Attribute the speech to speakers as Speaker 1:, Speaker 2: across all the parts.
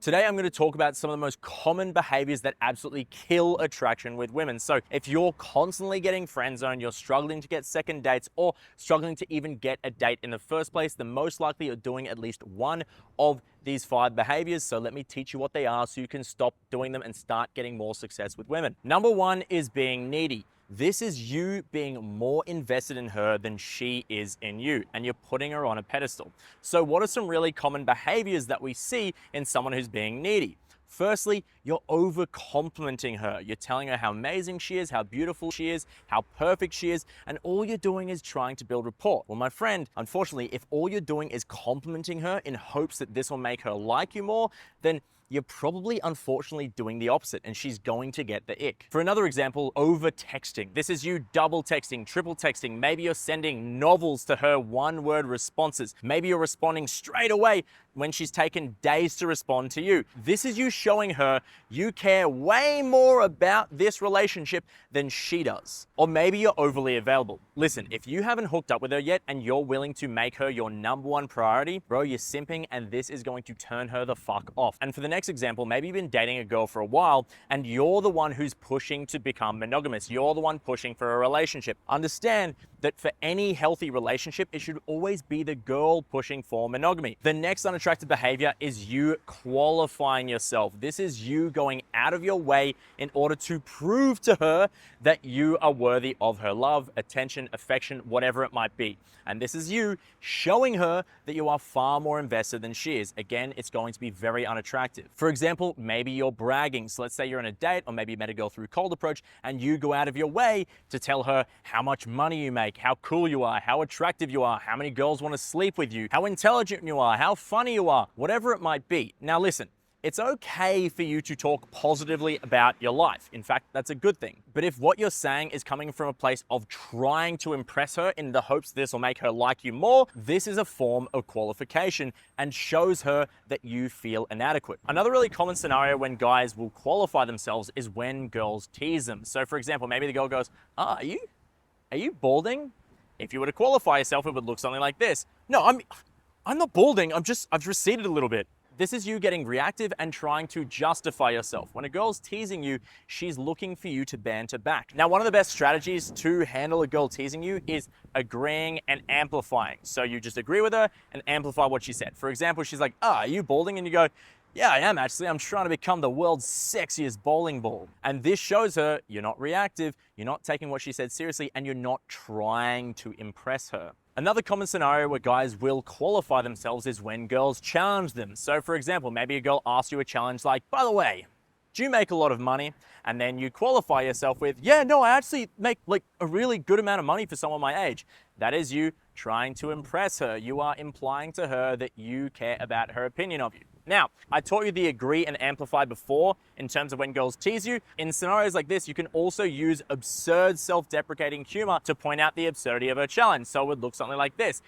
Speaker 1: Today I'm going to talk about some of the most common behaviors that absolutely kill attraction with women. So if you're constantly getting friend zoned, you're struggling to get second dates, or struggling to even get a date in the first place, then most likely you're doing at least one of these 5 behaviors. So let me teach you what they are so you can stop doing them and start getting more success with women. Number 1 is being needy. This is you being more invested in her than she is in you, and you're putting her on a pedestal. So what are some really common behaviors that we see in someone who's being needy? Firstly, you're over complimenting her. You're telling her how amazing she is, how beautiful she is, how perfect she is, and all you're doing is trying to build rapport. Well, my friend, unfortunately, if all you're doing is complimenting her in hopes that this will make her like you more, then you're probably unfortunately doing the opposite, and she's going to get the ick. For another example, over texting. This is you double texting, triple texting. Maybe you're sending novels to her one-word responses. Maybe you're responding straight away when she's taken days to respond to you. This is you showing her you care way more about this relationship than she does. Or maybe you're overly available. Listen, if you haven't hooked up with her yet and you're willing to make her your number 1 priority, bro, you're simping, and this is going to turn her the fuck off. And for the next example, maybe you've been dating a girl for a while and you're the one who's pushing to become monogamous. You're the one pushing for a relationship. Understand that for any healthy relationship, it should always be the girl pushing for monogamy. The next unattractive behavior is you qualifying yourself. This is you going out of your way in order to prove to her that you are worthy of her love, attention, affection, whatever it might be. And this is you showing her that you are far more invested than she is. Again, it's going to be very unattractive. For example, maybe you're bragging. So let's say you're on a date, or maybe you met a girl through cold approach, and you go out of your way to tell her how much money you make, how cool you are, how attractive you are, how many girls want to sleep with you, how intelligent you are, how funny you are, whatever it might be. Now listen, it's okay for you to talk positively about your life. In fact, that's a good thing. But if what you're saying is coming from a place of trying to impress her in the hopes this will make her like you more, this is a form of qualification and shows her that you feel inadequate. Another really common scenario when guys will qualify themselves is when girls tease them. So for example, maybe the girl goes, are you balding? If you were to qualify yourself, it would look something like this. No, I'm not balding. I've receded a little bit. This is you getting reactive and trying to justify yourself. When a girl's teasing you, she's looking for you to banter back. Now, one of the best strategies to handle a girl teasing you is agreeing and amplifying. So you just agree with her and amplify what she said. For example, she's like, are you balding? And you go, yeah, I am actually. I'm trying to become the world's sexiest bowling ball. And this shows her you're not reactive, you're not taking what she said seriously, and you're not trying to impress her. Another common scenario where guys will qualify themselves is when girls challenge them. So for example, maybe a girl asks you a challenge like, by the way, do you make a lot of money? And then you qualify yourself with, yeah, no, I actually make like a really good amount of money for someone my age. That is you trying to impress her. You are implying to her that you care about her opinion of you. Now, I taught you the agree and amplify before in terms of when girls tease you. In scenarios like this, you can also use absurd self-deprecating humor to point out the absurdity of her challenge. So it would look something like this.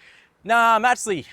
Speaker 1: Nah, I'm actually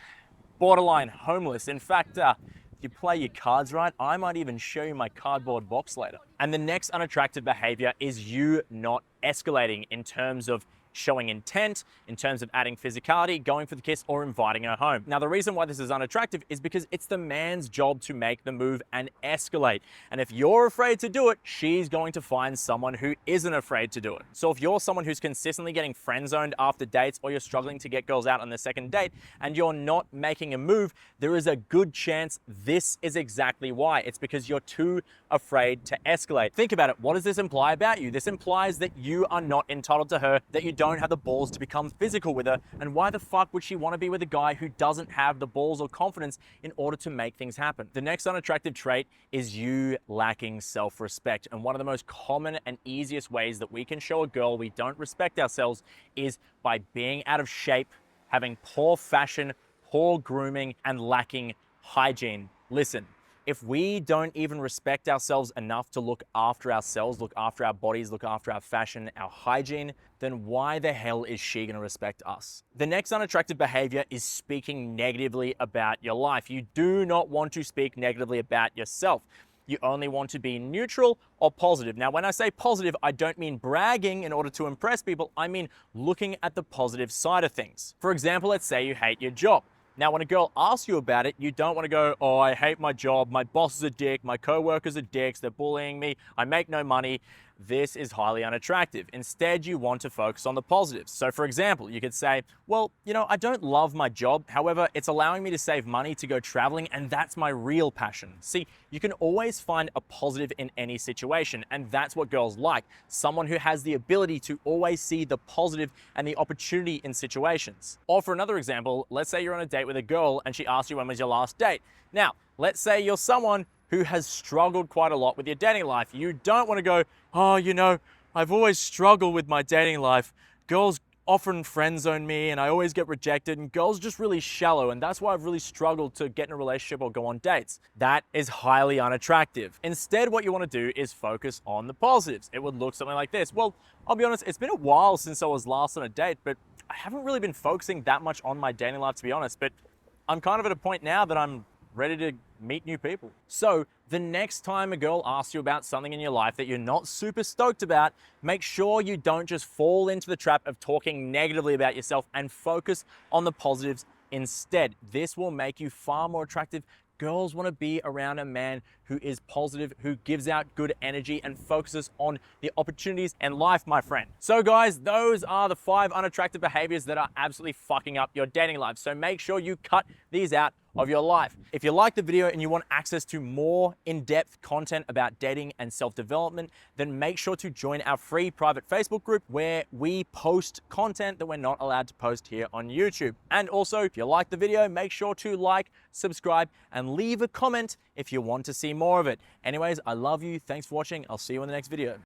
Speaker 1: borderline homeless. In fact, if you play your cards right, I might even show you my cardboard box later. And the next unattractive behavior is you not escalating in terms of showing intent, in terms of adding physicality, going for the kiss, or inviting her home. Now, the reason why this is unattractive is because it's the man's job to make the move and escalate. And if you're afraid to do it, she's going to find someone who isn't afraid to do it. So if you're someone who's consistently getting friend zoned after dates, or you're struggling to get girls out on the second date, and you're not making a move, there is a good chance this is exactly why. It's because you're too afraid to escalate. Think about it. What does this imply about you? This implies that you are not entitled to her, that you don't have the balls to become physical with her, and why the fuck would she want to be with a guy who doesn't have the balls or confidence in order to make things happen? The next unattractive trait is you lacking self-respect, and one of the most common and easiest ways that we can show a girl we don't respect ourselves is by being out of shape, having poor fashion, poor grooming, and lacking hygiene. Listen, if we don't even respect ourselves enough to look after ourselves, look after our bodies, look after our fashion, our hygiene, then why the hell is she gonna respect us? The next unattractive behavior is speaking negatively about your life. You do not want to speak negatively about yourself. You only want to be neutral or positive. Now, when I say positive, I don't mean bragging in order to impress people. I mean looking at the positive side of things. For example, let's say you hate your job. Now, when a girl asks you about it, you don't want to go, oh, I hate my job, my boss is a dick, my coworkers are dicks, they're bullying me, I make no money. This is highly unattractive. Instead, you want to focus on the positives. So for example, you could say, well, I don't love my job. However, it's allowing me to save money to go traveling, and that's my real passion. See, you can always find a positive in any situation, and that's what girls like. Someone who has the ability to always see the positive and the opportunity in situations. Or for another example, let's say you're on a date with a girl and she asks you when was your last date. Now, let's say you're someone who has struggled quite a lot with your dating life. You don't want to go, oh, I've always struggled with my dating life. Girls often friend zone me and I always get rejected, and girls are just really shallow, and that's why I've really struggled to get in a relationship or go on dates. That is highly unattractive. Instead, what you want to do is focus on the positives. It would look something like this. Well, I'll be honest, it's been a while since I was last on a date, but I haven't really been focusing that much on my dating life, to be honest, but I'm kind of at a point now that I'm ready to meet new people. So the next time a girl asks you about something in your life that you're not super stoked about, make sure you don't just fall into the trap of talking negatively about yourself and focus on the positives instead. This will make you far more attractive. Girls want to be around a man who is positive, who gives out good energy and focuses on the opportunities in life, my friend. So guys, those are the 5 unattractive behaviors that are absolutely fucking up your dating life. So make sure you cut these out of your life. If you like the video and you want access to more in-depth content about dating and self-development, then make sure to join our free private Facebook group where we post content that we're not allowed to post here on YouTube. And also, if you like the video, make sure to like, subscribe, and leave a comment if you want to see more of it. Anyways, I love you. Thanks for watching. I'll see you in the next video.